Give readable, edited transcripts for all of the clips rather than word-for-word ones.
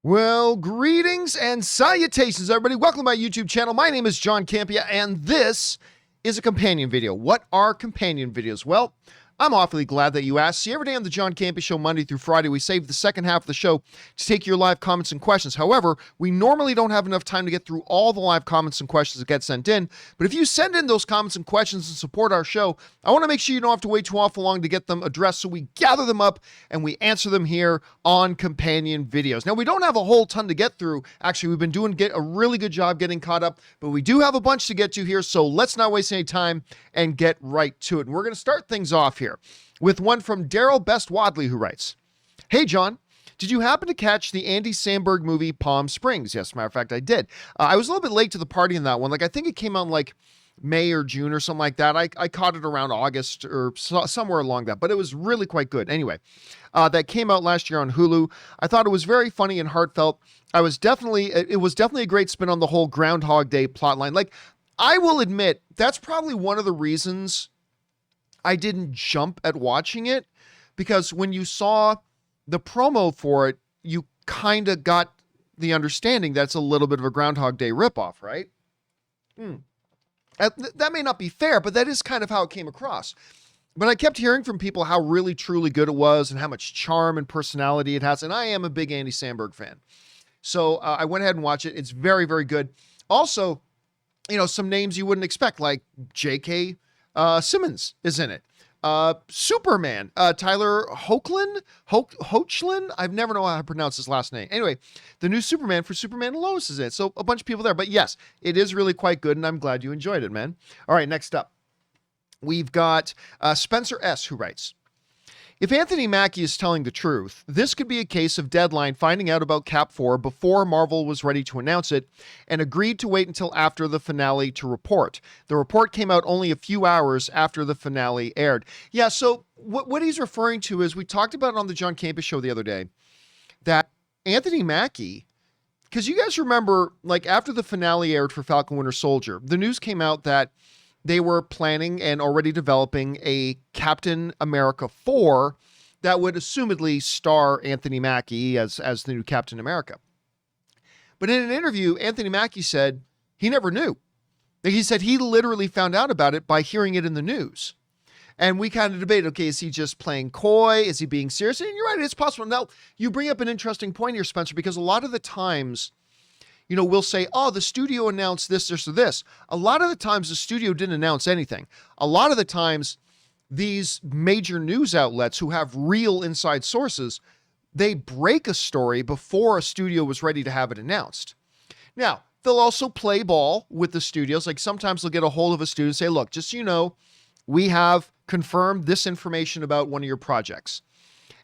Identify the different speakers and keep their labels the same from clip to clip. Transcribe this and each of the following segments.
Speaker 1: Well, greetings and salutations, everybody. Welcome to my YouTube channel. My name is John Campea, and this is a companion video. What are companion videos? Well, I'm awfully glad that you asked. See, every day on the John Campea Show, Monday through Friday, we save the second half of the show to take your live comments and questions. However, we normally don't have enough time to get through all the live comments and questions that get sent in. But if you send in those comments and questions and support our show, I want to make sure you don't have to wait too awful long to get them addressed. So we gather them up and we answer them here on companion videos. Now, we don't have a whole ton to get through. Actually, we've been doing a really good job getting caught up, but we do have a bunch to get to here. So let's not waste any time and get right to it. And we're going to start things off here with one from Daryl Best Wadley, who writes, "Hey, John, did you happen to catch the Andy Samberg movie Palm Springs?" Yes, matter of fact, I did. I was a little bit late to the party in that one. I think it came out in May or June or something like that. I caught it around August or somewhere along that, but it was really quite good. Anyway, that came out last year on Hulu. I thought it was very funny and heartfelt. It was definitely a great spin on the whole Groundhog Day plotline. I will admit, that's probably one of the reasons I didn't jump at watching it, because when you saw the promo for it, you kind of got the understanding that's a little bit of a Groundhog Day ripoff, right? That may not be fair, but that is kind of how it came across. But I kept hearing from people how really, truly good it was and how much charm and personality it has. And I am a big Andy Samberg fan. So I went ahead and watched it. It's very, very good. Also, some names you wouldn't expect, like J.K. Simmons is in it. Superman, Tyler Hoechlin. I've never know how to pronounce his last name. Anyway, the new Superman for Superman and Lois is in it. So a bunch of people there, but yes, it is really quite good. And I'm glad you enjoyed it, man. All right. Next up, we've got, Spencer S, who writes, "If Anthony Mackie is telling the truth, this could be a case of Deadline finding out about Cap 4 before Marvel was ready to announce it and agreed to wait until after the finale to report. The report came out only a few hours after the finale aired." Yeah, so what he's referring to is, we talked about it on the John Campea Show the other day, that Anthony Mackie, because you guys remember, after the finale aired for Falcon Winter Soldier, the news came out that they were planning and already developing a Captain America 4 that would assumedly star Anthony Mackie as the new Captain America. But in an interview, Anthony Mackie said he never knew. He said he literally found out about it by hearing it in the news. And we kind of debated, okay, is he just playing coy? Is he being serious? And you're right, it's possible. Now, you bring up an interesting point here, Spencer, because a lot of the times, we'll say, oh, the studio announced this or this. A lot of the times the studio didn't announce anything. A lot of the times these major news outlets who have real inside sources, they break a story before a studio was ready to have it announced. Now, they'll also play ball with the studios. Sometimes they'll get a hold of a studio and say, look, just so you know, we have confirmed this information about one of your projects.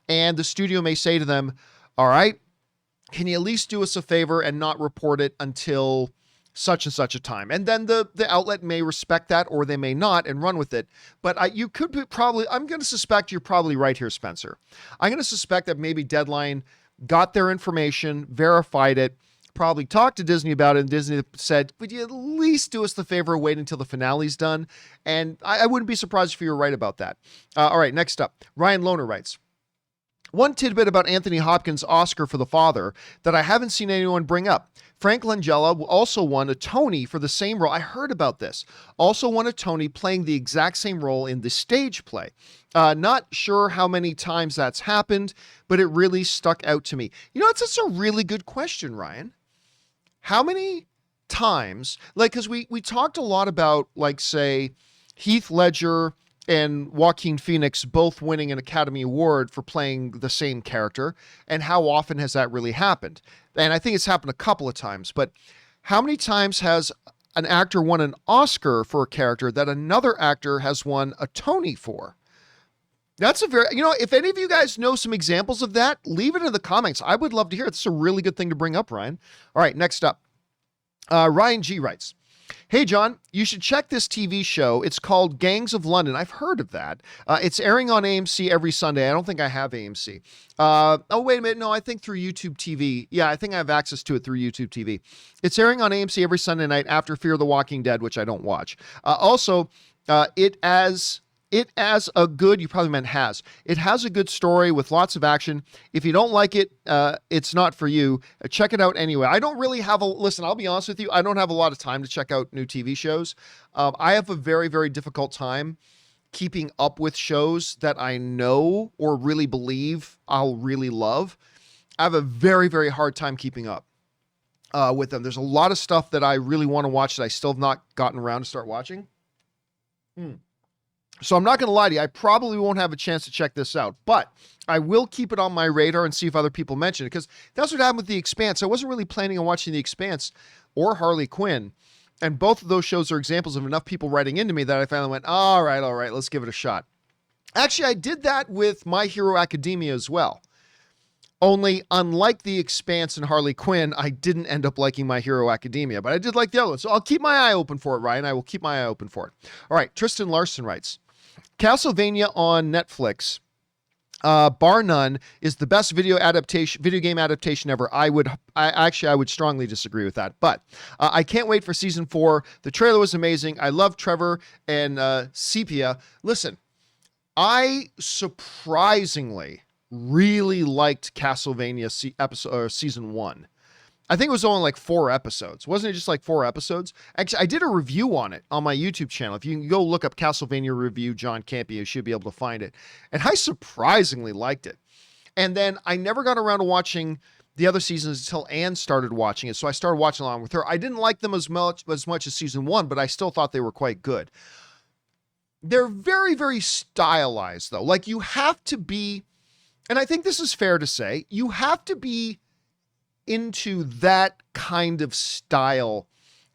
Speaker 1: And the studio may say to them, all right, can you at least do us a favor and not report it until such and such a time? And then the outlet may respect that, or they may not, and run with it. But you could be I'm going to suspect you're probably right here, Spencer. I'm going to suspect that maybe Deadline got their information, verified it, probably talked to Disney about it, and Disney said, would you at least do us the favor of waiting until the finale's done? And I wouldn't be surprised if you were right about that. All right, next up, Ryan Lohner writes, "One tidbit about Anthony Hopkins' Oscar for The Father that I haven't seen anyone bring up. Frank Langella also won a Tony for the same role." I heard about this. Also won a Tony playing the exact same role in the stage play. Not sure how many times that's happened, but it really stuck out to me. That's a really good question, Ryan. How many times, because we talked a lot about, say, Heath Ledger and Joaquin Phoenix both winning an Academy Award for playing the same character, and how often has that really happened? And I think it's happened a couple of times, but how many times has an actor won an Oscar for a character that another actor has won a Tony for? That's a very, if any of you guys know some examples of that, leave it in the comments. I would love to hear it. It's a really good thing to bring up, Ryan. All right, next up, Ryan G writes, "Hey, John, you should check this TV show. It's called Gangs of London." I've heard of that. It's airing on AMC every Sunday. I don't think I have AMC. Oh, wait a minute. No, I think through YouTube TV. Yeah, I think I have access to it through YouTube TV. It's airing on AMC every Sunday night after Fear the Walking Dead, which I don't watch. Also, it It has a good, you probably meant has. It has a good story with lots of action. If you don't like it, it's not for you. Check it out anyway. I don't really have listen, I'll be honest with you. I don't have a lot of time to check out new TV shows. I have a very, very difficult time keeping up with shows that I know or really believe I'll really love. I have a very, very hard time keeping up with them. There's a lot of stuff that I really want to watch that I still have not gotten around to start watching. So I'm not going to lie to you. I probably won't have a chance to check this out, but I will keep it on my radar and see if other people mention it, because that's what happened with The Expanse. I wasn't really planning on watching The Expanse or Harley Quinn, and both of those shows are examples of enough people writing into me that I finally went, all right, let's give it a shot. Actually, I did that with My Hero Academia as well. Only, unlike The Expanse and Harley Quinn, I didn't end up liking My Hero Academia, but I did like the other one. So I'll keep my eye open for it, Ryan. I will keep my eye open for it. All right, Tristan Larson writes, Castlevania on Netflix, bar none, is the best video game adaptation ever. I would strongly disagree with that, but I can't wait for season 4. The trailer was amazing. I love Trevor and Sepia. Listen, I surprisingly really liked Castlevania season 1. I think it was only like 4 episodes. Wasn't it just like 4 episodes? Actually, I did a review on it on my YouTube channel. If you can go look up Castlevania review, John Campea, you should be able to find it. And I surprisingly liked it. And then I never got around to watching the other seasons until Anne started watching it. So I started watching along with her. I didn't like them as much as season 1, but I still thought they were quite good. They're very, very stylized though. Like you have to be, and I think this is fair to say, you have to be into that kind of style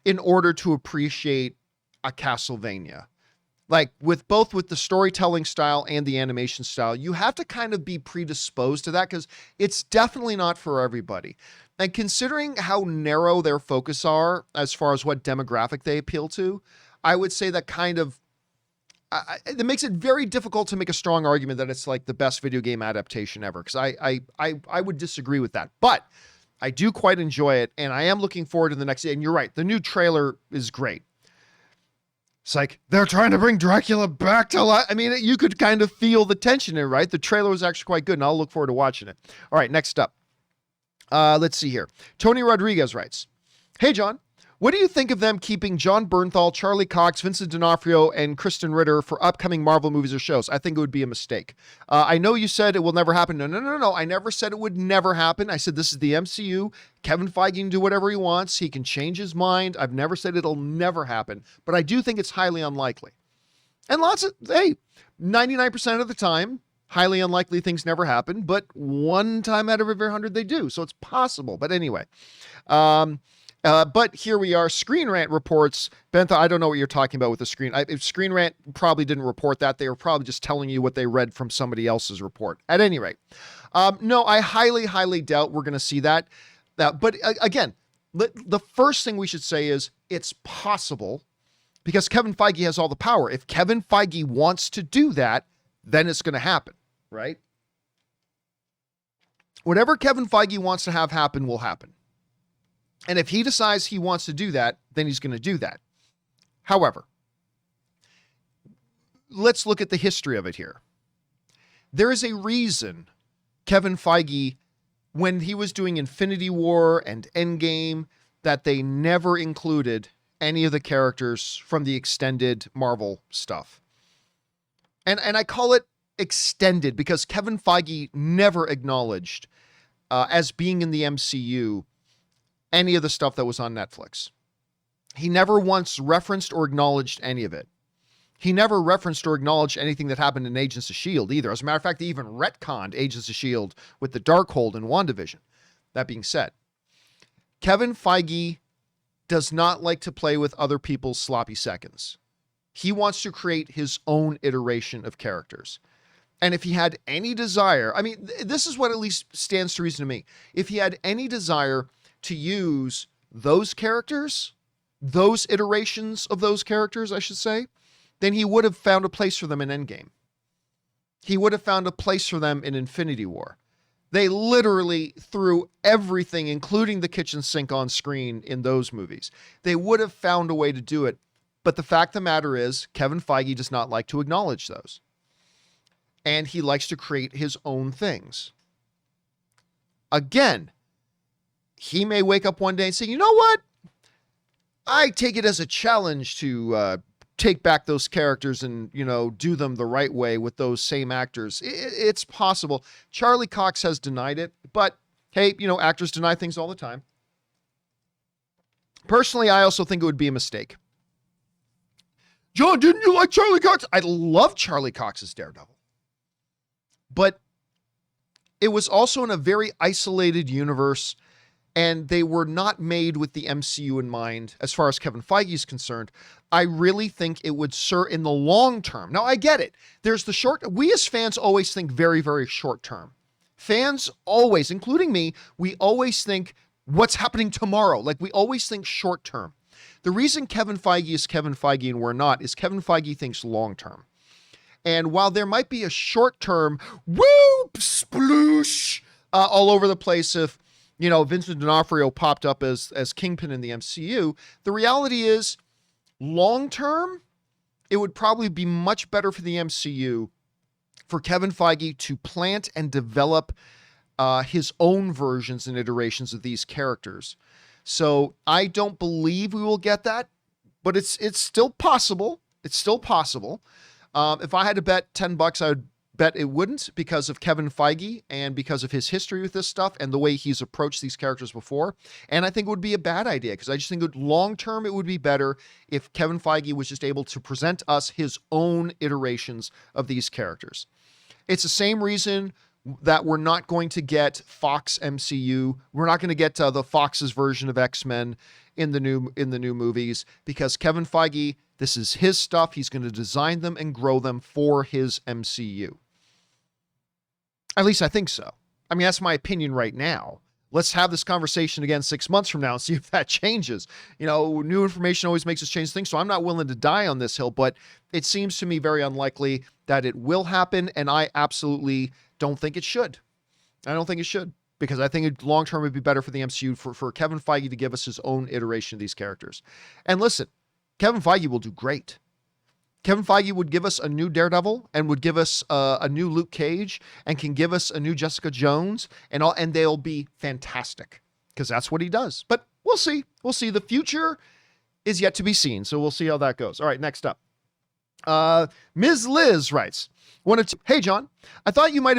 Speaker 1: in order to appreciate a Castlevania. Like with the storytelling style and the animation style, you have to kind of be predisposed to that because it's definitely not for everybody. And considering how narrow their focus are as far as what demographic they appeal to, I would say that kind of it makes it very difficult to make a strong argument that it's like the best video game adaptation ever, because I would disagree with that. But I do quite enjoy it, and I am looking forward to the next. And you're right, the new trailer is great. It's like they're trying to bring Dracula back to life. I mean, you could kind of feel the tension in it, right? The trailer was actually quite good, and I'll look forward to watching it. All right, next up. Let's see here. Tony Rodriguez writes, hey, John. What do you think of them keeping John Bernthal, Charlie Cox, Vincent D'Onofrio, and Kristen Ritter for upcoming Marvel movies or shows? I think it would be a mistake. I know you said it will never happen. No. I never said it would never happen. I said this is the MCU. Kevin Feige can do whatever he wants. He can change his mind. I've never said it'll never happen, but I do think it's highly unlikely. And 99% of the time, highly unlikely things never happen, but one time out of every 100 they do. So it's possible. But anyway, but here we are. Screen Rant reports, Bentha, I don't know what you're talking about with the Screen Rant probably didn't report that. They were probably just telling you what they read from somebody else's report. At any rate, no, I highly, highly doubt we're going to see that. But again, the first thing we should say is it's possible because Kevin Feige has all the power. If Kevin Feige wants to do that, then it's going to happen, right? Whatever Kevin Feige wants to have happen will happen. And if he decides he wants to do that, then he's going to do that. However, let's look at the history of it here. There is a reason Kevin Feige, when he was doing Infinity War and Endgame, that they never included any of the characters from the extended Marvel stuff. And I call it extended because Kevin Feige never acknowledged as being in the MCU any of the stuff that was on Netflix. He never once referenced or acknowledged any of it. He never referenced or acknowledged anything that happened in Agents of S.H.I.E.L.D. either. As a matter of fact, they even retconned Agents of S.H.I.E.L.D. with the Darkhold in WandaVision. That being said, Kevin Feige does not like to play with other people's sloppy seconds. He wants to create his own iteration of characters. And if he had any desire, I mean, this is what at least stands to reason to me. If he had any desire to use those characters, those iterations of those characters, I should say, then he would have found a place for them in Endgame. He would have found a place for them in Infinity War. They literally threw everything, including the kitchen sink, on screen in those movies. They would have found a way to do it But the fact of the matter is, Kevin Feige does not like to acknowledge those. And he likes to create his own things. Again, he may wake up one day and say, you know what? I take it as a challenge to take back those characters and, do them the right way with those same actors. It's possible. Charlie Cox has denied it, but hey, actors deny things all the time. Personally, I also think it would be a mistake. John, didn't you like Charlie Cox? I love Charlie Cox's Daredevil. But it was also in a very isolated universe, and they were not made with the MCU in mind as far as Kevin Feige is concerned. I really think it would serve in the long term. Now, I get it. There's the short. We as fans always think very, very short term. Fans always, including me, we always think what's happening tomorrow. Like, we always think short term. The reason Kevin Feige is Kevin Feige and we're not is Kevin Feige thinks long term. And while there might be a short term, whoop, sploosh, all over the place if, Vincent D'Onofrio popped up as Kingpin in the MCU, the reality is long term, it would probably be much better for the MCU for Kevin Feige to plant and develop his own versions and iterations of these characters. So I don't believe we will get that, but it's still possible. It's still possible. If I had to bet $10, I would bet it wouldn't, because of Kevin Feige and because of his history with this stuff and the way he's approached these characters before. And I think it would be a bad idea, because I just think long term it would be better if Kevin Feige was just able to present us his own iterations of these characters. It's the same reason that we're not going to get Fox MCU. We're not going to get the Fox's version of X-Men in the new movies, because Kevin Feige, this is his stuff. He's going to design them and grow them for his MCU. At least I think so. I mean, that's my opinion right now. Let's have this conversation again 6 months from now and see if that changes. New information always makes us change things. So I'm not willing to die on this hill, but it seems to me very unlikely that it will happen. And I absolutely don't think it should. I don't think it should, because I think long term would be better for the MCU for Kevin Feige to give us his own iteration of these characters. And listen, Kevin Feige will do great. Kevin Feige would give us a new Daredevil and would give us a new Luke Cage and can give us a new Jessica Jones and they'll be fantastic, because that's what he does. But we'll see. We'll see. The future is yet to be seen. So we'll see how that goes. All right, next up. Ms. Liz writes, hey John, I thought you might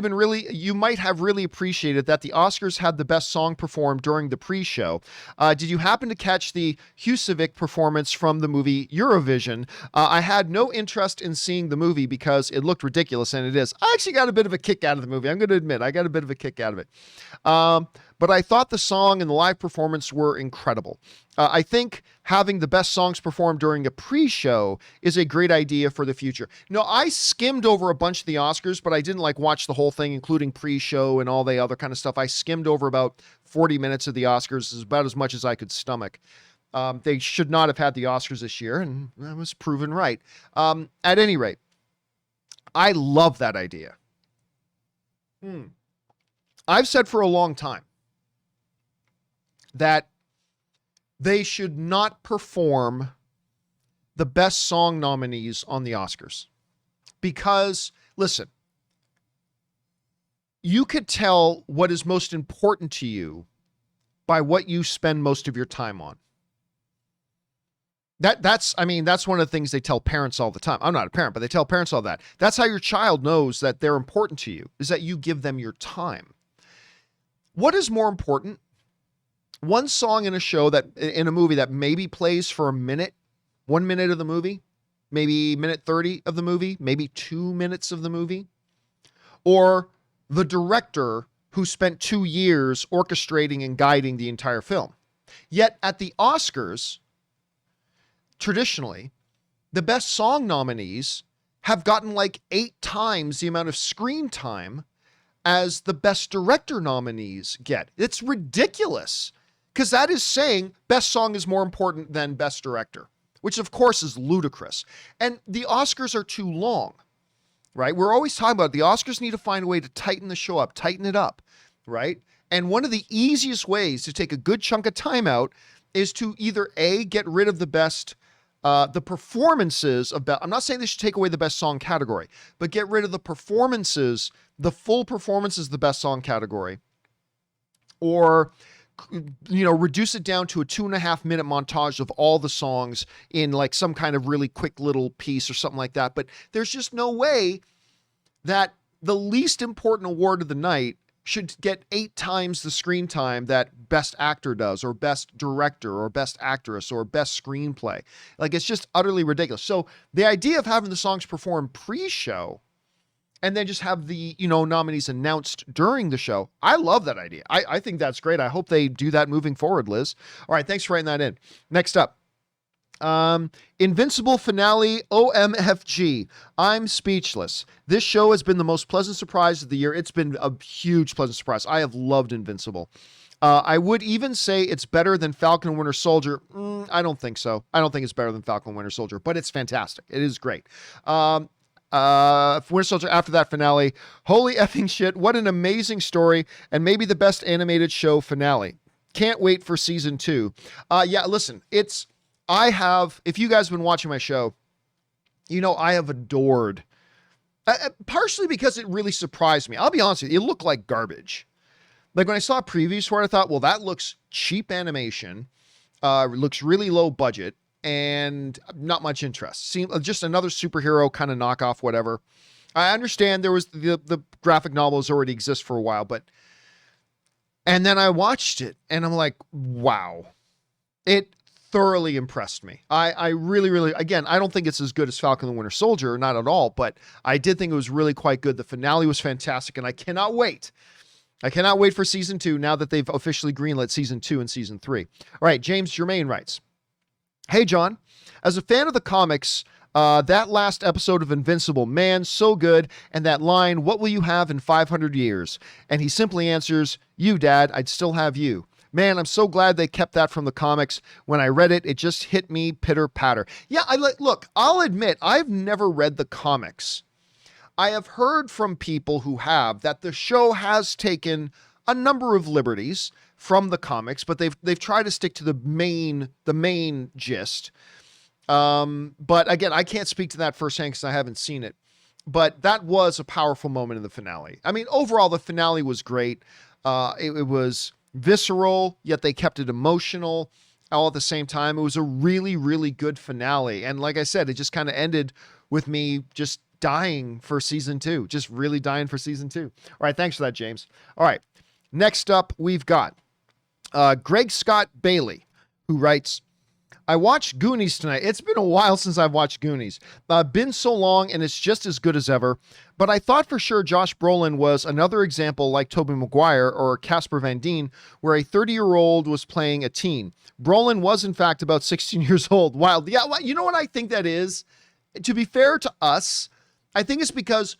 Speaker 1: have really appreciated that the Oscars had the best song performed during the pre-show. Did you happen to catch the Husavik performance from the movie Eurovision? I had no interest in seeing the movie because it looked ridiculous, and it is. I actually got a bit of a kick out of the movie. I'm going to admit, I got a bit of a kick out of it. But I thought the song and the live performance were incredible. I think having the best songs performed during a pre-show is a great idea for the future. I skimmed over a bunch of the Oscars, but I didn't watch the whole thing, including pre-show and all the other kind of stuff. I skimmed over about 40 minutes of the Oscars. Is about as much as I could stomach. They should not have had the Oscars this year, and I was proven right. At any rate, I love that idea. I've said for a long time that they should not perform the best song nominees on the Oscars. Because, listen, you could tell what is most important to you by what you spend most of your time on. That's one of the things they tell parents all the time. I'm not a parent, but they tell parents all that. That's how your child knows that they're important to you, is that you give them your time. What is more important? One song in a movie that maybe plays for a minute, 1 minute of the movie, maybe minute 30 of the movie, maybe 2 minutes of the movie, or the director who spent 2 years orchestrating and guiding the entire film. Yet at the Oscars, traditionally, the best song nominees have gotten 8 times the amount of screen time as the best director nominees get. It's ridiculous, because that is saying best song is more important than best director, which of course is ludicrous. And the Oscars are too long, right? We're always talking about the Oscars need to find a way to tighten the show up, tighten it up, right? And one of the easiest ways to take a good chunk of time out is to either A, get rid of the best the performances of I'm not saying they should take away the best song category, but get rid of the performances, the full performances, the best song category, or reduce it down to a 2.5 minute montage of all the songs in like some kind of really quick little piece or something like that. But there's just no way that the least important award of the night should get 8 times the screen time that best actor does, or best director, or best actress, or best screenplay. Like, it's just utterly ridiculous. So the idea of having the songs performed pre-show and then just have the, nominees announced during the show, I love that idea. I think that's great. I hope they do that moving forward, Liz. All right, thanks for writing that in. Next up, Invincible finale, OMFG. I'm speechless. This show has been the most pleasant surprise of the year. It's been a huge pleasant surprise. I have loved Invincible. I would even say it's better than Falcon and Winter Soldier. I don't think so. I don't think it's better than Falcon and Winter Soldier, but it's fantastic. It is great. Winter Soldier after that finale. Holy effing shit. What an amazing story, and maybe the best animated show finale. Can't wait for season 2. Yeah, listen, if you guys have been watching my show, I have adored, partially because it really surprised me. I'll be honest with you, it looked like garbage. Like when I saw previews for it, I thought, well, that looks cheap animation, looks really low budget, and not much interest. Seemed just another superhero kind of knockoff, whatever. I understand there was the graphic novels already exist for a while, and then I watched it and I'm like, wow, it thoroughly impressed me. I really, really, again, I don't think it's as good as Falcon and the Winter Soldier, not at all, but I did think it was really quite good. The finale was fantastic, and I cannot wait. I cannot wait for season 2 now that they've officially greenlit season 2 and season 3. All right, James Germain writes, "Hey, John, as a fan of the comics, that last episode of Invincible, man, so good. And that line, what will you have in 500 years? And he simply answers, you, Dad, I'd still have you. Man, I'm so glad they kept that from the comics. When I read it, it just hit me pitter patter." Yeah, look, I'll admit, I've never read the comics. I have heard from people who have that the show has taken a number of liberties from the comics, but they've tried to stick to the main gist. But again, I can't speak to that firsthand because I haven't seen it. But that was a powerful moment in the finale. I mean, overall, the finale was great. It was visceral, yet they kept it emotional all at the same time. It was a really, really good finale. And like I said, it just kind of ended with me just dying for season 2, just really dying for season 2. All right. Thanks for that, James. All right. Next up, we've got Greg Scott Bailey, who writes, I watched Goonies tonight. It's been a while since I've watched Goonies. Been so long, and it's just as good as ever. But I thought for sure Josh Brolin was another example like Tobey Maguire or Casper Van Dien, where a 30-year-old was playing a teen. Brolin was, in fact, about 16 years old. Wild. Yeah, well, you know what I think that is? To be fair to us, I think it's because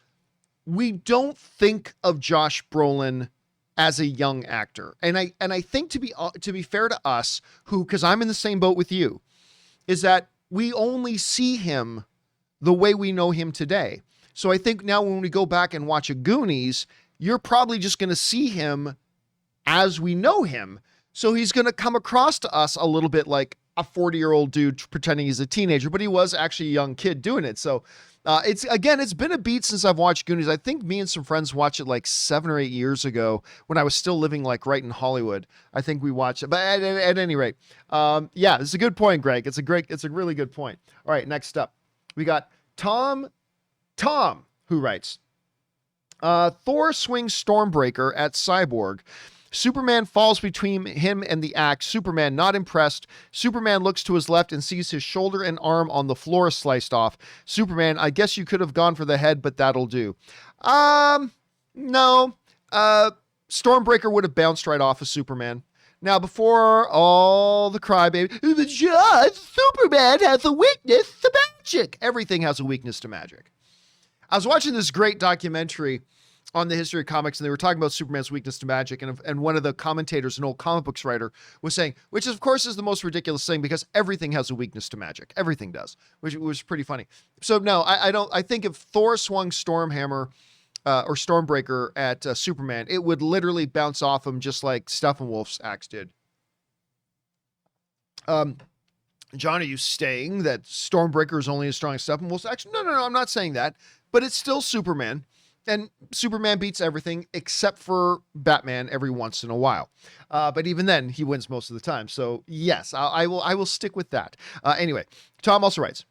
Speaker 1: we don't think of Josh Brolin as a young actor. And I think to be fair to us, because I'm in the same boat with you, is that we only see him the way we know him today. So I think now when we go back and watch a Goonies, you're probably just going to see him as we know him. So he's going to come across to us a little bit like a 40-year-old dude pretending he's a teenager, but he was actually a young kid doing it. So it's been a beat since I've watched Goonies. I think me and some friends watched it like 7 or 8 years ago when I was still living like right in Hollywood. I think we watched it, but at any rate, yeah, it's a good point, Greg. It's a really good point. All right. Next up, we got Tom, who writes, Thor swings Stormbreaker at Cyborg. Superman falls between him and the axe. Superman not impressed. Superman looks to his left and sees his shoulder and arm on the floor sliced off. Superman, I guess you could have gone for the head, but that'll do. No. Stormbreaker would have bounced right off of Superman. Now, before all the crybaby, but just Superman has a weakness to magic. Everything has a weakness to magic. I was watching this great documentary on the history of comics, and they were talking about Superman's weakness to magic, and one of the commentators, an old comic books writer, was saying, which of course is the most ridiculous thing because everything has a weakness to magic. Everything does, which was pretty funny. So no, I think if Thor swung Stormhammer or Stormbreaker at Superman, it would literally bounce off him just like Steppenwolf's axe did. John, are you saying that Stormbreaker is only as strong as Steppenwolf? Actually, no, I'm not saying that. But it's still Superman. And Superman beats everything except for Batman every once in a while. But even then, he wins most of the time. So yes, I will stick with that. Anyway, Tom also writes,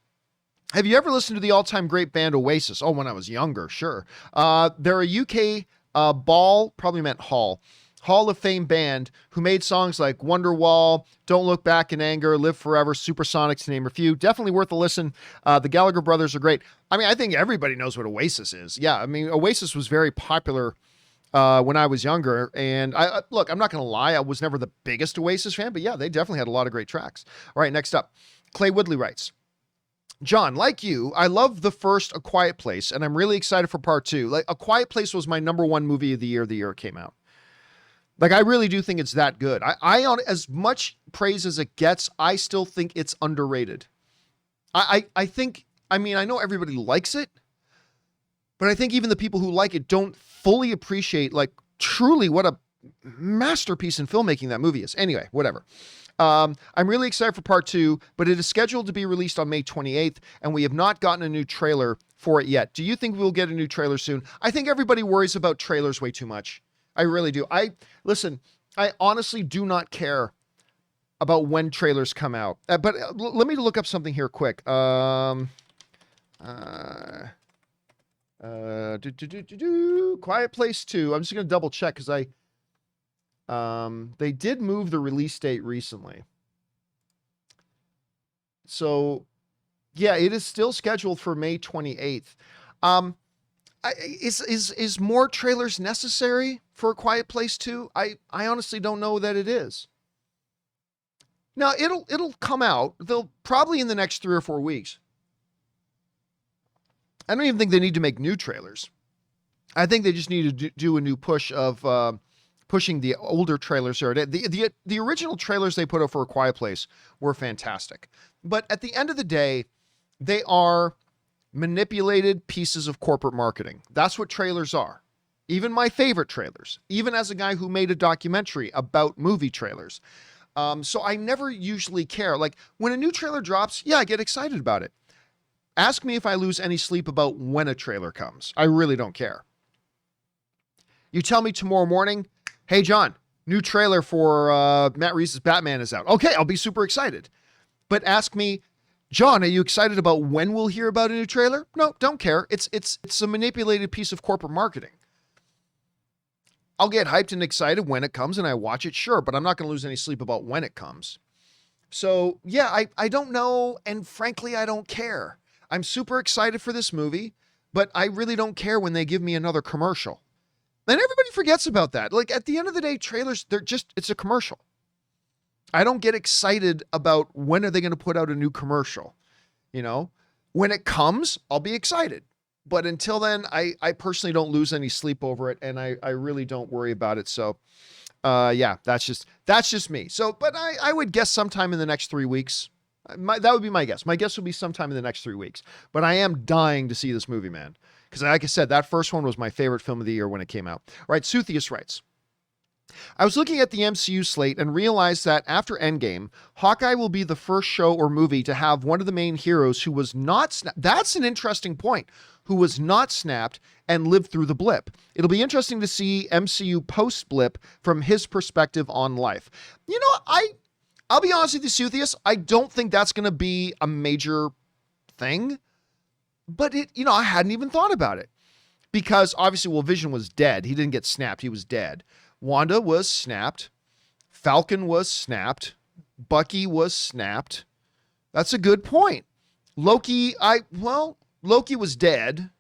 Speaker 1: have you ever listened to the all-time great band Oasis? Oh, when I was younger, sure. They're a UK probably meant Hall of Fame band who made songs like Wonderwall, Don't Look Back in Anger, Live Forever, Supersonic, to name a few. Definitely worth a listen. The Gallagher brothers are great. I mean, I think everybody knows what Oasis is. Yeah, I mean, Oasis was very popular when I was younger. And look, I'm not going to lie, I was never the biggest Oasis fan, but yeah, they definitely had a lot of great tracks. All right, next up, Clay Woodley writes, John, like you, I love the first A Quiet Place, and I'm really excited for part 2. Like, A Quiet Place was my #1 movie of the year it came out. Like, I really do think it's that good. I on as much praise as it gets, I still think it's underrated. I think, I mean, I know everybody likes it, but I think even the people who like it don't fully appreciate, like, truly what a masterpiece in filmmaking that movie is. Anyway, whatever. I'm really excited for part 2, but it is scheduled to be released on May 28th, and we have not gotten a new trailer for it yet. Do you think we'll get a new trailer soon? I think everybody worries about trailers way too much. I really do. Listen, I honestly do not care about when trailers come out. But let me look up something here quick. Quiet Place 2. I'm just going to double check because they did move the release date recently. So, yeah, it is still scheduled for May 28th. Is more trailers necessary for A Quiet Place 2? I honestly don't know that it is. Now, it'll come out. They'll probably in the next 3 or 4 weeks. I don't even think they need to make new trailers. I think they just need to do a new push of pushing the older trailers. The original trailers they put out for A Quiet Place were fantastic. But at the end of the day, they are manipulated pieces of corporate marketing. That's what trailers are. Even my favorite trailers, even as a guy who made a documentary about movie trailers. So I never usually care. Like when a new trailer drops, yeah, I get excited about it. Ask me if I lose any sleep about when a trailer comes. I really don't care. You tell me tomorrow morning, hey, John, new trailer for Matt Reeves' Batman is out. Okay, I'll be super excited. But ask me, John, are you excited about when we'll hear about a new trailer? No, don't care. It's a manipulated piece of corporate marketing. I'll get hyped and excited when it comes and I watch it, sure, but I'm not going to lose any sleep about when it comes. So, yeah, I don't know, and frankly, I don't care. I'm super excited for this movie, but I really don't care when they give me another commercial. And everybody forgets about that. Like, at the end of the day, trailers, it's a commercial. I don't get excited about when are they going to put out a new commercial. You know, when it comes, I'll be excited. But until then, I personally don't lose any sleep over it. And I really don't worry about it. So, yeah, that's just me. So, but I would guess sometime in the next 3 weeks. That would be my guess. My guess would be sometime in the next 3 weeks. But I am dying to see this movie, man. Because like I said, that first one was my favorite film of the year when it came out. All right, Suthius writes, I was looking at the MCU slate and realized that after Endgame, Hawkeye will be the first show or movie to have one of the main heroes who was not snapped. That's an interesting point. Who was not snapped and lived through the blip. It'll be interesting to see MCU post-blip from his perspective on life. You know, I'll be honest with you, Suthius, I don't think that's going to be a major thing. But I hadn't even thought about it. Because obviously, Vision was dead. He didn't get snapped. He was dead. Wanda was snapped. Falcon was snapped. Bucky was snapped. That's a good point. Loki was dead.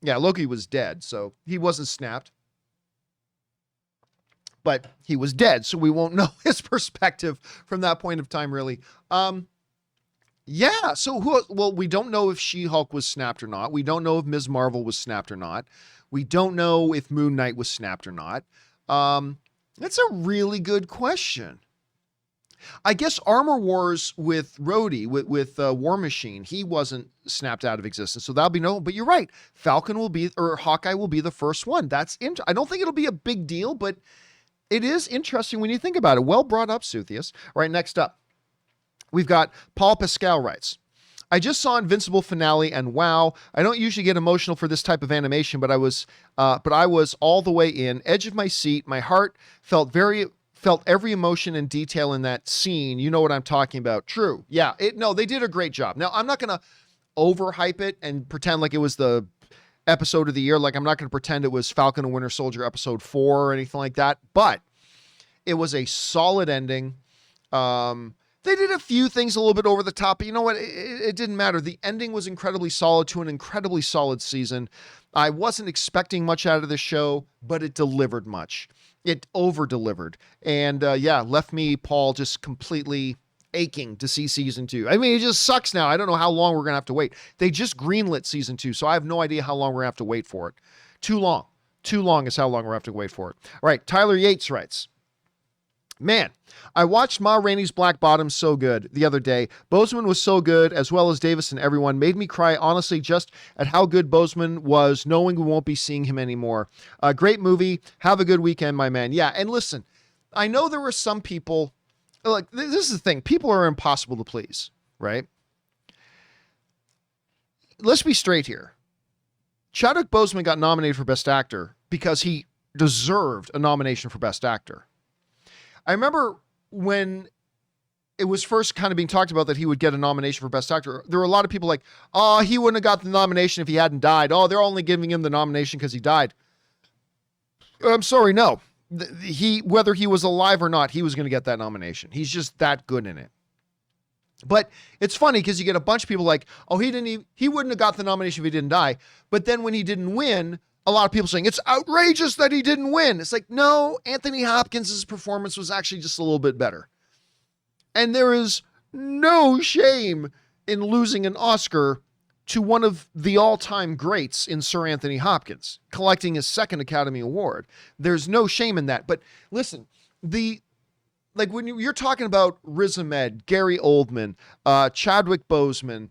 Speaker 1: Yeah, Loki was dead, so he wasn't snapped. But he was dead, so we won't know his perspective from that point of time, really. Yeah, so we don't know if She-Hulk was snapped or not. We don't know if Ms. Marvel was snapped or not. We don't know if Moon Knight was snapped or not. That's a really good question. I guess Armor Wars with Rhodey, with War Machine, he wasn't snapped out of existence, so that'll be but you're right. Hawkeye will be the first one. I don't think it'll be a big deal, but it is interesting when you think about it. Well brought up, Suthius. All right, next up. We've got Paul Pascal writes, I just saw Invincible finale and wow, I don't usually get emotional for this type of animation, but I was all the way in, edge of my seat. My heart felt every emotion and detail in that scene. You know what I'm talking about. True. Yeah. They did a great job. Now, I'm not going to overhype it and pretend like it was the episode of the year. Like, I'm not going to pretend it was Falcon and Winter Soldier episode 4 or anything like that, but it was a solid ending. They did a few things a little bit over the top, but you know what? It didn't matter. The ending was incredibly solid to an incredibly solid season. I wasn't expecting much out of this show, but it delivered much. It over-delivered. And left me, Paul, just completely aching to see season 2. I mean, it just sucks now. I don't know how long we're going to have to wait. They just greenlit season 2, so I have no idea how long we're going to have to wait for it. Too long. Too long is how long we're going to have to wait for it. All right, Tyler Yates writes, man, I watched Ma Rainey's Black Bottom so good the other day. Bozeman was so good, as well as Davis and everyone. Made me cry, honestly, just at how good Bozeman was, knowing we won't be seeing him anymore. Great movie. Have a good weekend, my man. Yeah, and listen, I know there were some people, like, this is the thing. People are impossible to please, right? Let's be straight here. Chadwick Boseman got nominated for Best Actor because he deserved a nomination for Best Actor. I remember when it was first kind of being talked about that he would get a nomination for Best Actor, there were a lot of people like, oh, he wouldn't have got the nomination if he hadn't died. Oh, they're only giving him the nomination because he died. I'm sorry, no. Whether he was alive or not, he was going to get that nomination. He's just that good in it. But it's funny because you get a bunch of people like, oh, he wouldn't have got the nomination if he didn't die. But then when he didn't win, a lot of people saying it's outrageous that he didn't win. It's like, no, Anthony Hopkins' performance was actually just a little bit better. And there is no shame in losing an Oscar to one of the all-time greats in Sir Anthony Hopkins, collecting his second Academy Award. There's no shame in that. But listen, when you're talking about Riz Ahmed, Gary Oldman, Chadwick Boseman,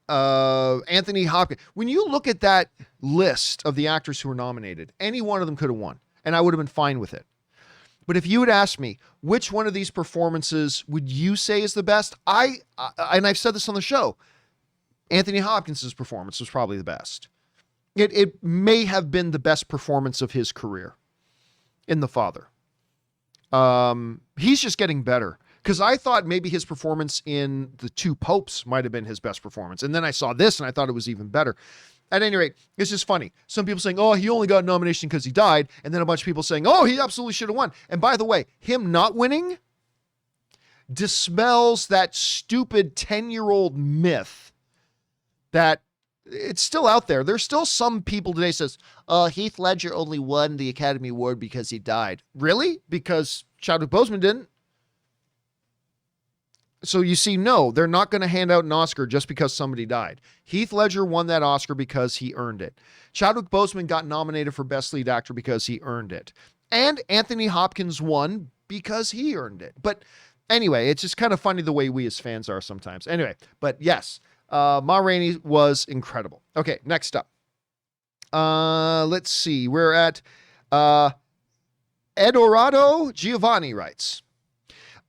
Speaker 1: Anthony Hopkins. When you look at that list of the actors who were nominated, any one of them could have won, and I would have been fine with it. But if you had asked me, which one of these performances would you say is the best? And I've said this on the show, Anthony Hopkins' performance was probably the best. It may have been the best performance of his career in The Father. He's just getting better. Because I thought maybe his performance in The Two Popes might have been his best performance. And then I saw this and I thought it was even better. At any rate, it's just funny. Some people saying, oh, he only got a nomination because he died. And then a bunch of people saying, oh, he absolutely should have won. And by the way, him not winning dispels that stupid 10-year-old myth that it's still out there. There's still some people today says, Heath Ledger only won the Academy Award because he died. Really? Because Chadwick Boseman didn't? So you see, no, they're not going to hand out an Oscar just because somebody died. Heath Ledger won that Oscar because he earned it. Chadwick Boseman got nominated for Best Lead Actor because he earned it. And Anthony Hopkins won because he earned it. But anyway, it's just kind of funny the way we as fans are sometimes. Anyway, but yes, Ma Rainey was incredible. Okay, next up. Let's see. We're at Edorado Giovanni writes,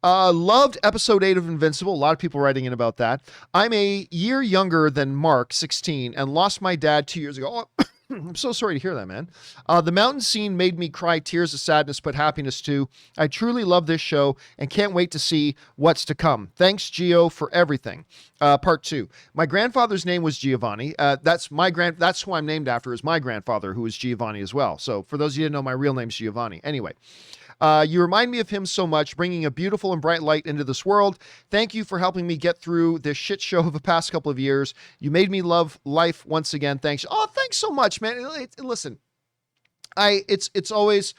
Speaker 1: loved episode 8 of Invincible. A lot of people writing in about that. I'm a year younger than Mark, 16, and lost my dad 2 years ago. Oh, I'm so sorry to hear that, man. The mountain scene made me cry tears of sadness, but happiness too. I truly love this show and can't wait to see what's to come. Thanks, Gio, for everything. Part 2. My grandfather's name was Giovanni. That's who I'm named after, is my grandfather, who was Giovanni as well. So for those of you who didn't know, my real name's Giovanni. Anyway. You remind me of him so much, bringing a beautiful and bright light into this world. Thank you for helping me get through this shit show of the past couple of years. You made me love life once again. Thanks. Oh, thanks so much, man. Listen, it's always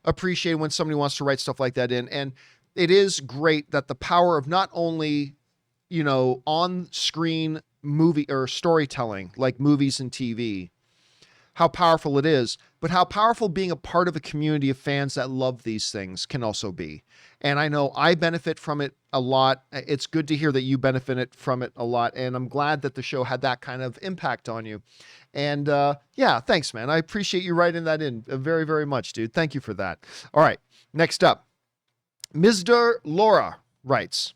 Speaker 1: appreciated when somebody wants to write stuff like that in. And it is great that the power of not only, on-screen movie or storytelling, like movies and TV, how powerful it is, but how powerful being a part of a community of fans that love these things can also be. And I know I benefit from it a lot. It's good to hear that you benefit from it a lot. And I'm glad that the show had that kind of impact on you. And yeah, thanks, man. I appreciate you writing that in very, very much, dude. Thank you for that. All right, next up, Mr. Laura writes,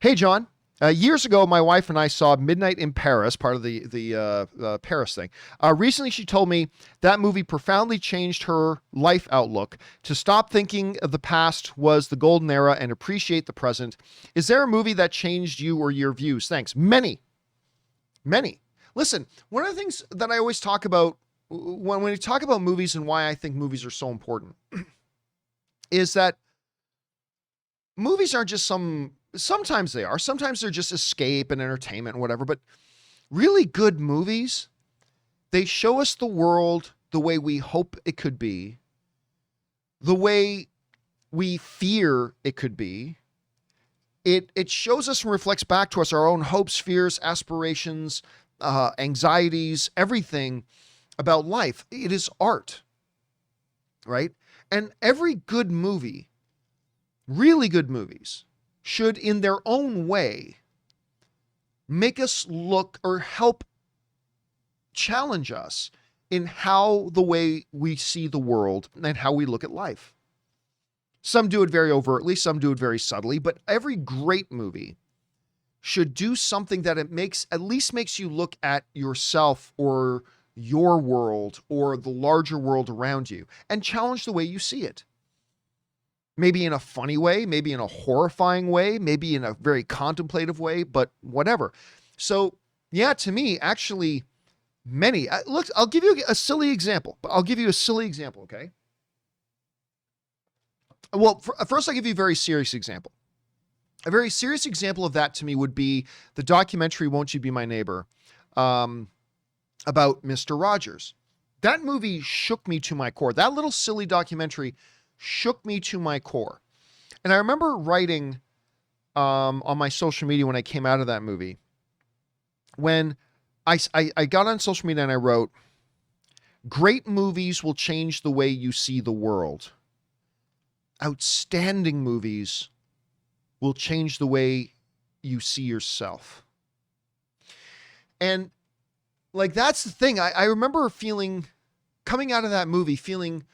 Speaker 1: "Hey, John. Years ago, my wife and I saw Midnight in Paris, part of the Paris thing. Recently, she told me that movie profoundly changed her life outlook to stop thinking of the past was the golden era and appreciate the present. Is there a movie that changed you or your views? Thanks." Many. Listen, one of the things that I always talk about when we talk about movies and why I think movies are so important is that movies aren't just sometimes they are. Sometimes they're just escape and entertainment and whatever. But really good movies, they show us the world the way we hope it could be, the way we fear it could be. It shows us and reflects back to us our own hopes, fears, aspirations, anxieties, everything about life. It is art, right? And every good movie, really good movies, should in their own way make us look or help challenge us in how the way we see the world and how we look at life. Some do it very overtly, some do it very subtly, but every great movie should do something that at least makes you look at yourself or your world or the larger world around you and challenge the way you see it. Maybe in a funny way, maybe in a horrifying way, maybe in a very contemplative way, but whatever. So yeah, to me, actually, many. Look, I'll give you a silly example. Okay? Well, first I'll give you a very serious example. A very serious example of that to me would be the documentary Won't You Be My Neighbor about Mr. Rogers. That movie shook me to my core. That little silly documentary shook me to my core. And I remember writing on my social media when I came out of that movie, when I got on social media and I wrote, "Great movies will change the way you see the world. Outstanding movies will change the way you see yourself." And like, that's the thing. I remember coming out of that movie feeling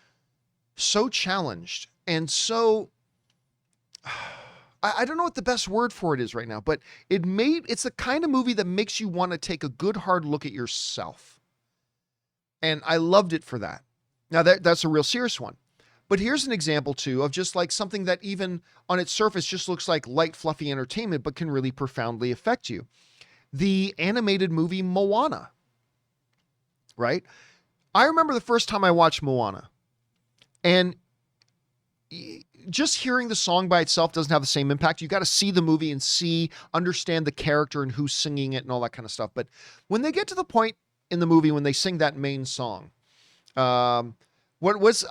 Speaker 1: so challenged and so, I don't know what the best word for it is right now, but it's the kind of movie that makes you want to take a good hard look at yourself. And I loved it for that. Now that's a real serious one. But here's an example too of just like something that even on its surface just looks like light, fluffy entertainment, but can really profoundly affect you. The animated movie Moana, right? I remember the first time I watched Moana, and just hearing the song by itself doesn't have the same impact. You got to see the movie and understand the character and who's singing it and all that kind of stuff. But when they get to the point in the movie when they sing that main song, I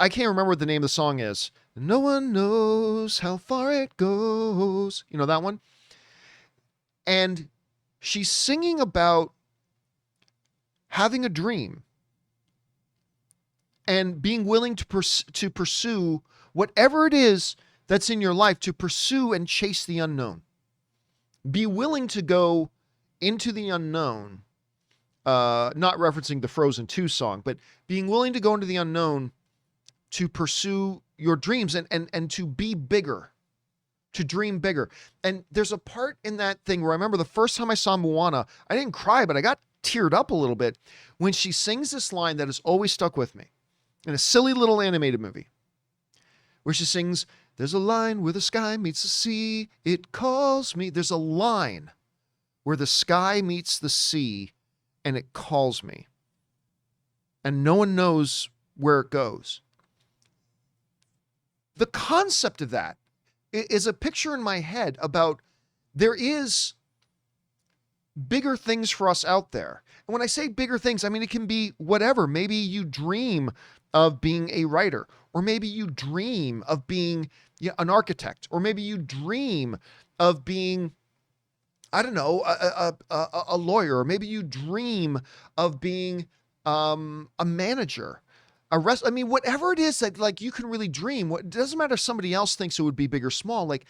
Speaker 1: can't remember what the name of the song is. No one knows how far it goes. You know that one? And she's singing about having a dream and being willing to pursue whatever it is that's in your life, to pursue and chase the unknown. Be willing to go into the unknown, not referencing the Frozen 2 song, but being willing to go into the unknown to pursue your dreams and to be bigger, to dream bigger. And there's a part in that thing where I remember the first time I saw Moana, I didn't cry, but I got teared up a little bit when she sings this line that has always stuck with me in a silly little animated movie, where she sings, "There's a line where the sky meets the sea, it calls me." There's a line where the sky meets the sea and it calls me. And no one knows where it goes. The concept of that is a picture in my head about there is bigger things for us out there. And when I say bigger things, I mean, it can be whatever. Maybe you dream of being a writer, or maybe you dream of being an architect, or maybe you dream of being, I don't know, a lawyer, or maybe you dream of being a manager, I mean, whatever it is that like you can really dream. It doesn't matter if somebody else thinks it would be big or small, like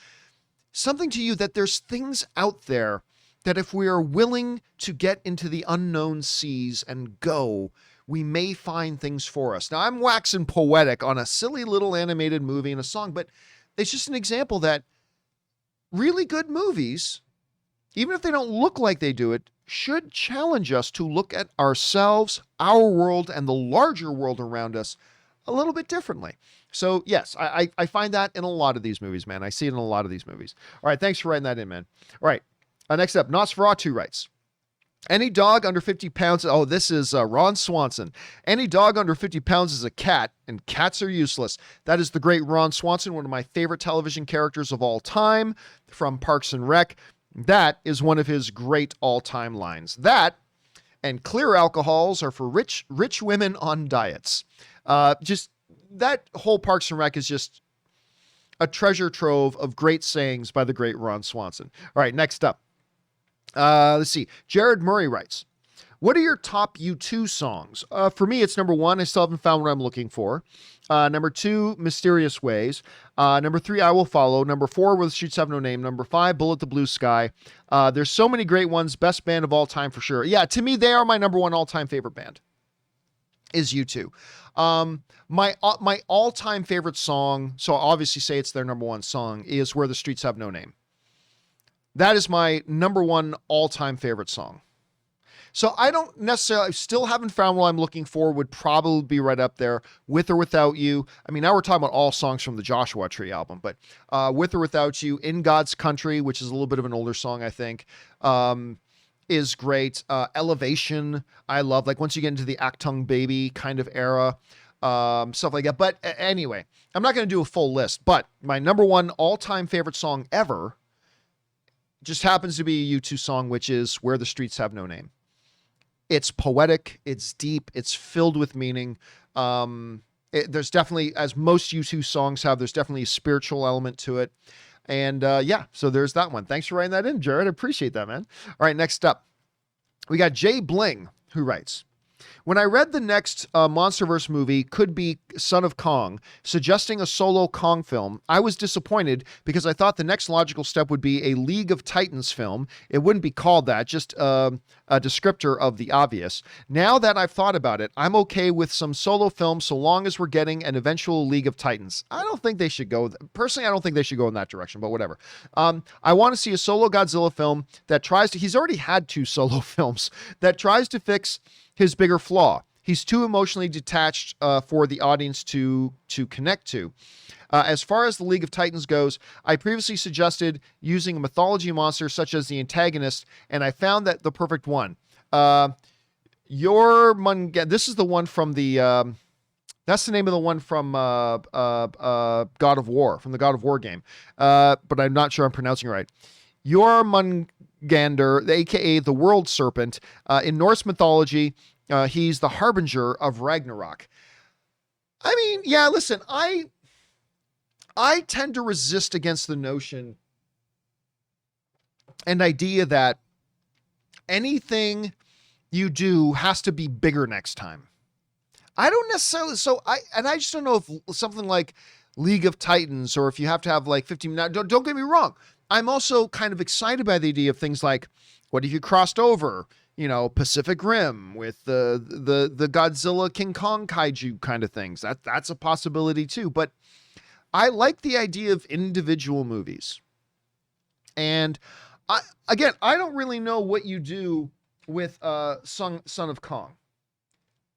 Speaker 1: something to you that there's things out there that if we are willing to get into the unknown seas and go, we may find things for us. Now, I'm waxing poetic on a silly little animated movie and a song, but it's just an example that really good movies, even if they don't look like they do it, should challenge us to look at ourselves, our world, and the larger world around us a little bit differently. So yes, I find that in a lot of these movies, man. I see it in a lot of these movies. All right, thanks for writing that in, man. All right, next up, Nosferatu writes, any dog under 50 pounds, oh, this is Ron Swanson. Any dog under 50 pounds is a cat, and cats are useless. That is the great Ron Swanson, one of my favorite television characters of all time from Parks and Rec. That is one of his great all-time lines. That and clear alcohols are for rich women on diets. Just that whole Parks and Rec is just a treasure trove of great sayings by the great Ron Swanson. All right, next up. Let's see. Jared Murray writes, what are your top U2 songs? For me, it's number 1, I still haven't found what I'm looking for. Number 2, Mysterious Ways. Number 3, I Will Follow. Number 4, Where the Streets Have No Name. Number 5, Bullet the Blue Sky. There's so many great ones. Best band of all time for sure. Yeah, to me, they are my number 1 all-time favorite band. Is U2. My all-time favorite song, so I'll obviously say it's their number 1 song, is Where the Streets Have No Name. That is my number 1 all-time favorite song. So I don't necessarily, still haven't found what I'm looking for, would probably be right up there. With or Without You. I mean, now we're talking about all songs from the Joshua Tree album, but With or Without You, In God's Country, which is a little bit of an older song, I think, is great. Elevation, I love. Like once you get into the Actung Baby kind of era, stuff like that. But anyway, I'm not going to do a full list, but my number 1 all-time favorite song ever just happens to be a U2 song, which is Where the Streets Have No Name. It's poetic, it's deep, it's filled with meaning. There's definitely, as most U2 songs have, there's definitely a spiritual element to it. And yeah, so there's that one. Thanks for writing that in, Jared. I appreciate that, man. All right, next up, we got Jay Bling, who writes, when I read the next Monsterverse movie could be Son of Kong, suggesting a solo Kong film, I was disappointed because I thought the next logical step would be a League of Titans film. It wouldn't be called that, just a descriptor of the obvious. Now that I've thought about it, I'm okay with some solo film so long as we're getting an eventual League of Titans. I don't think they should go, personally, I don't think they should go in that direction, but whatever. I want to see a solo Godzilla film that tries to, he's already had 2 solo films, that tries to fix his bigger flaw. He's too emotionally detached for the audience to connect to. As far as the League of Titans goes, I previously suggested using a mythology monster such as the antagonist, and I found that the perfect one. This is the one from the that's the name of the one from God of War, from the God of War game. But I'm not sure I'm pronouncing it right. Jormungandr, aka the World Serpent. In Norse mythology, he's the harbinger of Ragnarok. I mean, yeah, listen, I tend to resist against the notion and idea that anything you do has to be bigger next time. I don't necessarily, I just don't know if something like League of Titans, or if you have to have like 15, now don't get me wrong. I'm also kind of excited by the idea of things like, what if you crossed over, Pacific Rim with the Godzilla King Kong kaiju kind of things. That's a possibility too. But I like the idea of individual movies. And I don't really know what you do with Son of Kong.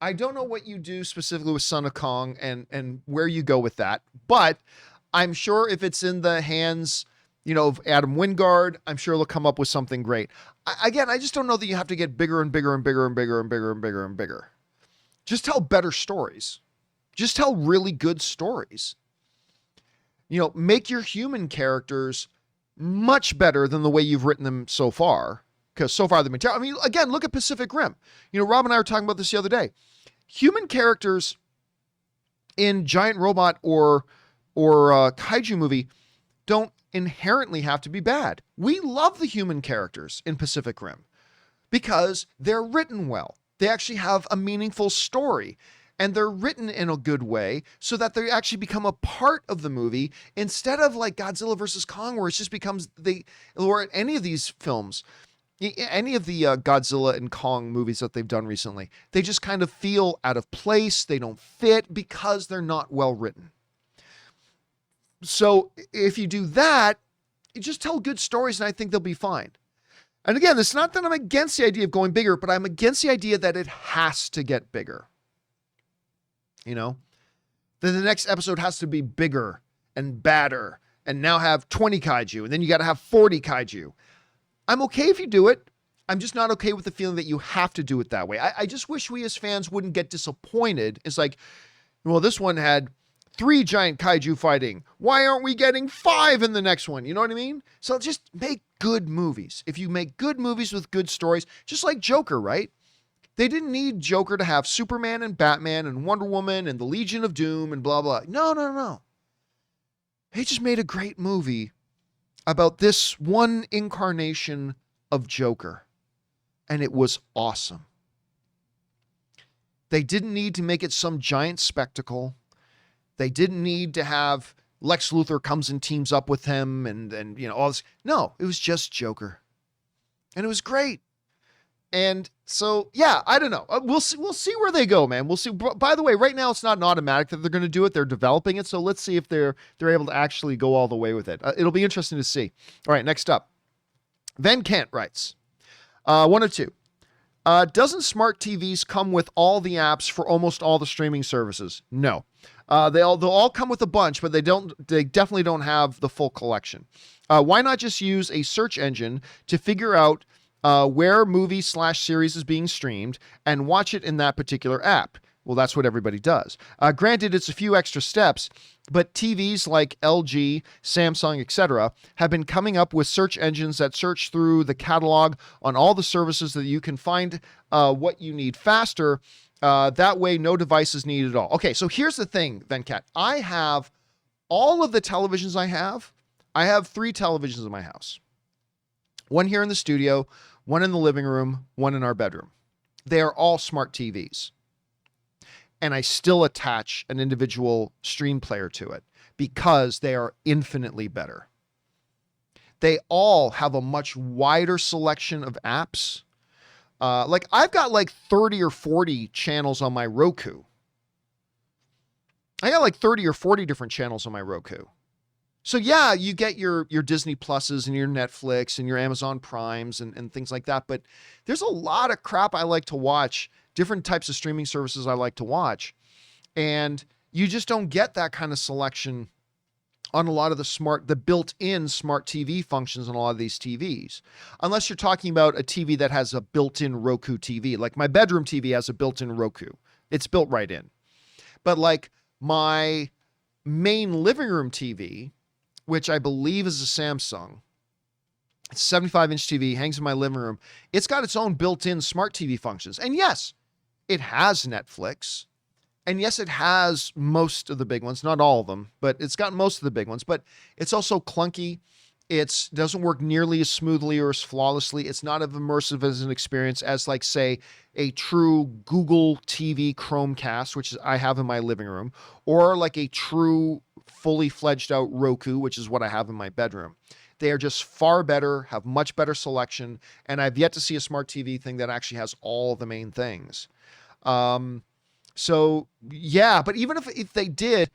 Speaker 1: I don't know what you do specifically with Son of Kong and where you go with that. But I'm sure if it's in the hands, of Adam Wingard, I'm sure they'll come up with something great. I just don't know that you have to get bigger and bigger and bigger and bigger and bigger and bigger and bigger. Just tell better stories. Just tell really good stories. Make your human characters much better than the way you've written them so far. Because so far they've been terrible. I mean, again, look at Pacific Rim. Rob and I were talking about this the other day. Human characters in giant robot or kaiju movie don't inherently have to be bad. We love the human characters in Pacific Rim because they're written well. They actually have a meaningful story, and they're written in a good way so that they actually become a part of the movie, instead of like Godzilla versus Kong, where it just becomes or any of these films, any of the Godzilla and Kong movies that they've done recently, they just kind of feel out of place. They don't fit because they're not well written. So if you do that, You just tell good stories and I think they'll be fine. And again, it's not that I'm against the idea of going bigger, but I'm against the idea that it has to get bigger. You know, then the next episode has to be bigger and badder and now have 20 kaiju and then you got to have 40 kaiju. I'm okay if you do it. I'm just not okay with the feeling that you have to do it that way. I just wish we as fans wouldn't get disappointed. It's like, well, this one had 3 giant kaiju fighting. Why aren't we getting 5 in the next one? You know what I mean? So just make good movies. If you make good movies with good stories, just like Joker, right? They didn't need Joker to have Superman and Batman and Wonder Woman and the Legion of Doom and blah, blah. No. They just made a great movie about this one incarnation of Joker. And it was awesome. They didn't need to make it some giant spectacle. They didn't need to have Lex Luthor comes and teams up with him and you know, all this. No, it was just Joker. And it was great. And so, yeah, I don't know. We'll see where they go, man. We'll see. By the way, right now it's not an automatic that they're going to do it. They're developing it. So let's see if they're able to actually go all the way with it. It'll be interesting to see. All right, next up. Van Kent writes, 1 or 2. Doesn't smart TVs come with all the apps for almost all the streaming services? No. They'll all come with a bunch, but they definitely don't have the full collection. Why not just use a search engine to figure out where movie/series is being streamed and watch it in that particular app? Well, that's what everybody does. Granted, it's a few extra steps, but TVs like LG, Samsung, etc. have been coming up with search engines that search through the catalog on all the services that you can find what you need faster. That way, no device is needed at all. Okay, so here's the thing, Venkat. I have all of the televisions I have 3 televisions in my house. 1 here in the studio, 1 in the living room, 1 in our bedroom. They are all smart TVs. And I still attach an individual stream player to it because they are infinitely better. They all have a much wider selection of apps. Like I've got like 30 or 40 channels on my Roku. I got like 30 or 40 different channels on my Roku. So yeah, you get your Disney Pluses and your Netflix and your Amazon Primes and things like that. But there's a lot of crap I like to watch, different types of streaming services I like to watch. And you just don't get that kind of selection on a lot of the built-in smart TV functions on a lot of these TVs. Unless you're talking about a TV that has a built-in Roku TV. Like my bedroom TV has a built-in Roku. It's built right in. But like my main living room TV, which I believe is a Samsung, it's a 75-inch TV, hangs in my living room. It's got its own built-in smart TV functions. And yes, it has Netflix. And yes, it has most of the big ones, not all of them, but it's got most of the big ones. But it's also clunky. It doesn't work nearly as smoothly or as flawlessly. It's not as immersive as an experience as, like, say, a true Google TV Chromecast, which I have in my living room, or like a true fully fledged out Roku, which is what I have in my bedroom. They are just far better, have much better selection, and I've yet to see a smart TV thing that actually has all the main things. So yeah, but even if they did,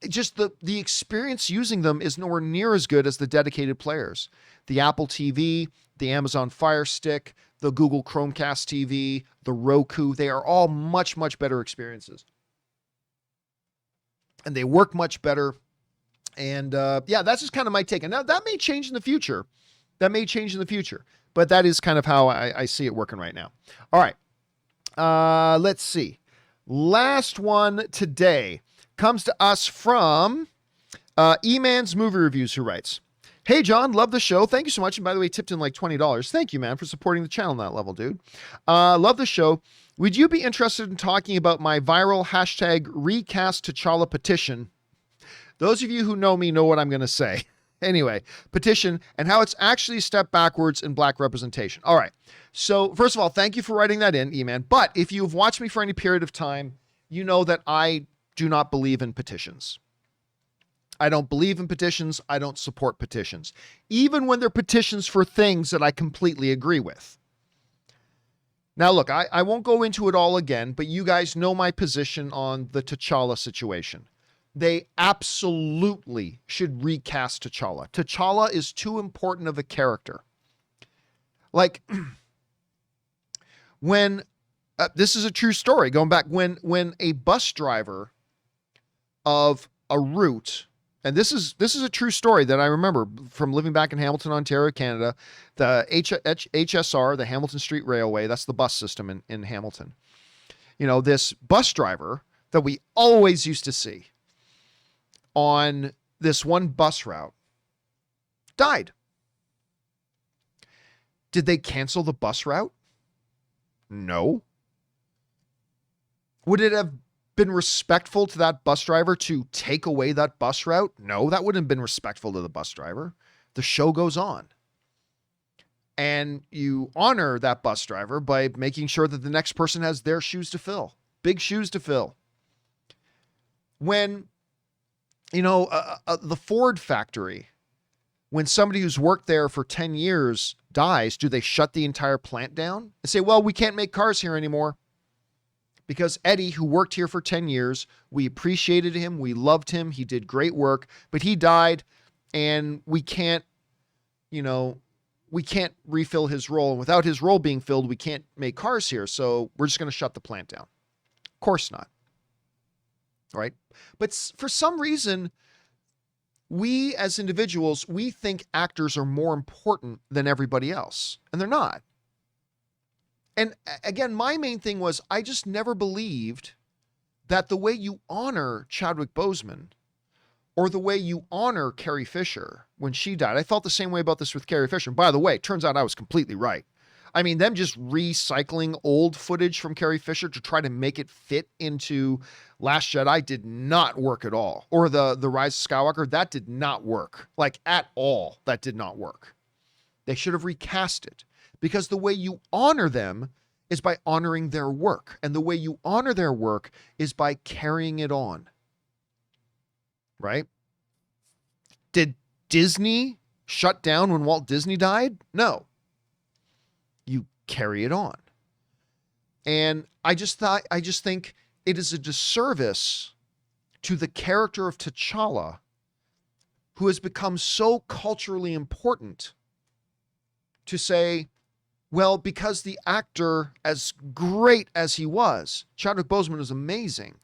Speaker 1: just the experience using them is nowhere near as good as the dedicated players. The Apple TV, the Amazon Fire Stick, the Google Chromecast TV, the Roku, they are all much, much better experiences. And they work much better. And yeah, that's just kind of my take. And now that may change in the future. But that is kind of how I see it working right now. All right. Let's see. Last one today comes to us from E-Man's Movie Reviews, who writes, "Hey, John, love the show. Thank you so much. And by the way, tipped in like $20. Thank you, man, for supporting the channel on that level, dude. Love the show. Would you be interested in talking about my viral hashtag recast T'Challa petition?" Those of you who know me know what I'm going to say. Anyway, petition and how it's actually a step backwards in black representation. All right. So first of all, thank you for writing that in, E-Man. But if you've watched me for any period of time, you know that I do not believe in petitions. I don't believe in petitions. I don't support petitions, even when they're petitions for things that I completely agree with. Now, look, I won't go into it all again, but you guys know my position on the T'Challa situation. they absolutely should recast T'Challa. T'Challa is too important of a character. Like, when this is a true story, going back when a bus driver of a route, and this is a true story that I remember from living back in Hamilton, Ontario, Canada, the HSR, the Hamilton Street Railway, that's the bus system in Hamilton. You know, this bus driver that we always used to see on this one bus route died. Did they cancel the bus route? No. Would it have been respectful to that bus driver to take away that bus route? No, that wouldn't have been respectful to the bus driver. The show goes on. And you honor that bus driver by making sure that the next person has their shoes to fill. Big shoes to fill. When, you know, the Ford factory, when somebody who's worked there for 10 years dies, do they shut the entire plant down and say, well, we can't make cars here anymore? Because Eddie, who worked here for 10 years, we appreciated him, we loved him, he did great work, but he died, and we can't, you know, we can't refill his role. And without his role being filled, we can't make cars here, so we're just going to shut the plant down. Of course not. Right? But for some reason, we as individuals, we think actors are more important than everybody else, and they're not. And again, my main thing was I just never believed that the way you honor Chadwick Boseman or the way you honor Carrie Fisher when she died, I felt the same way about this with Carrie Fisher. And by the way, it turns out I was completely right. I mean, them just recycling old footage from Carrie Fisher to try to make it fit into Last Jedi did not work at all. Or the Rise of Skywalker, that did not work. Like, at all, that did not work. They should have recast it. Because the way you honor them is by honoring their work. And the way you honor their work is by carrying it on. Right? Did Disney shut down when Walt Disney died? No. You carry it on. And I just think it is a disservice to the character of T'Challa, who has become so culturally important, to say, well, because the actor, as great as he was, Chadwick Boseman was amazing,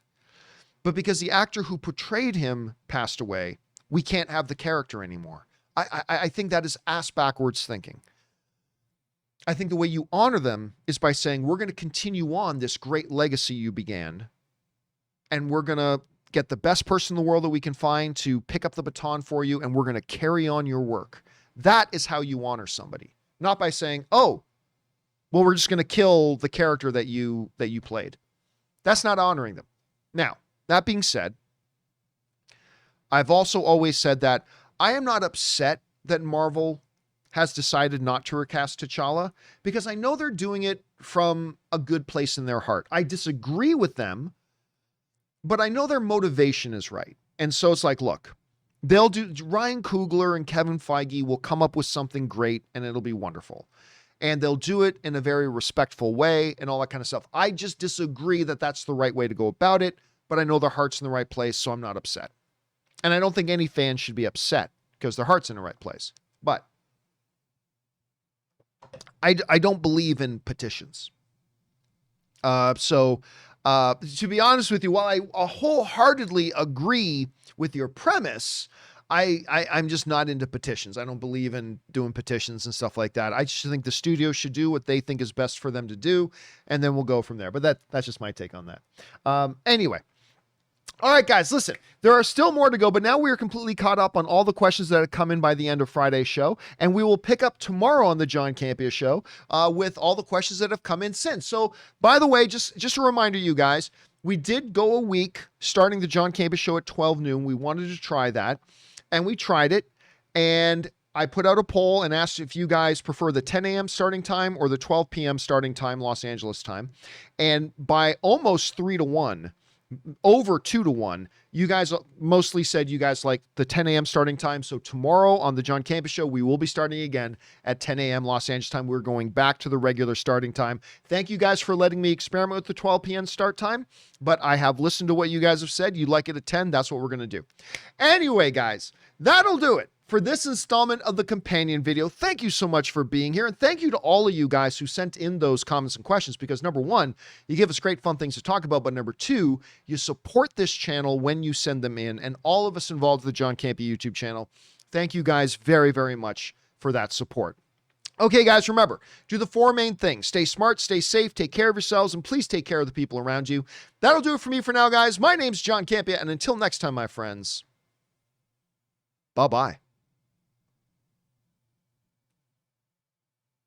Speaker 1: but because the actor who portrayed him passed away, we can't have the character anymore. I think that is ass backwards thinking. I think the way you honor them is by saying, we're going to continue on this great legacy you began, and we're going to get the best person in the world that we can find to pick up the baton for you, and we're going to carry on your work. That is how you honor somebody. Not by saying, oh, well, we're just going to kill the character that you played. That's not honoring them. Now, that being said, I've also always said that I am not upset that Marvel has decided not to recast T'Challa, because I know they're doing it from a good place in their heart. I disagree with them, but I know their motivation is right. And so it's like, look, they'll do, Ryan Coogler and Kevin Feige will come up with something great and it'll be wonderful. And they'll do it in a very respectful way and all that kind of stuff. I just disagree that that's the right way to go about it, but I know their heart's in the right place, so I'm not upset. And I don't think any fan should be upset because their heart's in the right place. But I don't believe in petitions. So to be honest with you, while I wholeheartedly agree with your premise, I'm just not into petitions. I don't believe in doing petitions and stuff like that. I just think the studio should do what they think is best for them to do, and then we'll go from there. But that's just my take on that. Anyway. All right, guys, listen, there are still more to go, but now we are completely caught up on all the questions that have come in by the end of Friday's show, and we will pick up tomorrow on the John Campea Show with all the questions that have come in since. So, by the way, just a reminder, you guys, we did go a week starting the John Campea Show at 12 noon. We wanted to try that, and we tried it, and I put out a poll and asked if you guys prefer the 10 a.m. starting time or the 12 p.m. starting time, Los Angeles time, and by almost 3-1, over 2-1. You guys mostly said you guys like the 10 a.m. starting time. So tomorrow on the John Campea Show, we will be starting again at 10 a.m. Los Angeles time. We're going back to the regular starting time. Thank you guys for letting me experiment with the 12 p.m. start time. But I have listened to what you guys have said. You like it at 10. That's what we're going to do. Anyway, guys, that'll do it for this installment of the companion video. Thank you so much for being here. And thank you to all of you guys who sent in those comments and questions, because number one, you give us great fun things to talk about. But number two, you support this channel when you send them in, and all of us involved with the John Campea YouTube channel. Thank you guys very, very much for that support. Okay, guys, remember, do the 4 main things. Stay smart, stay safe, take care of yourselves, and please take care of the people around you. That'll do it for me for now, guys. My name's John Campea, and until next time, my friends, bye-bye.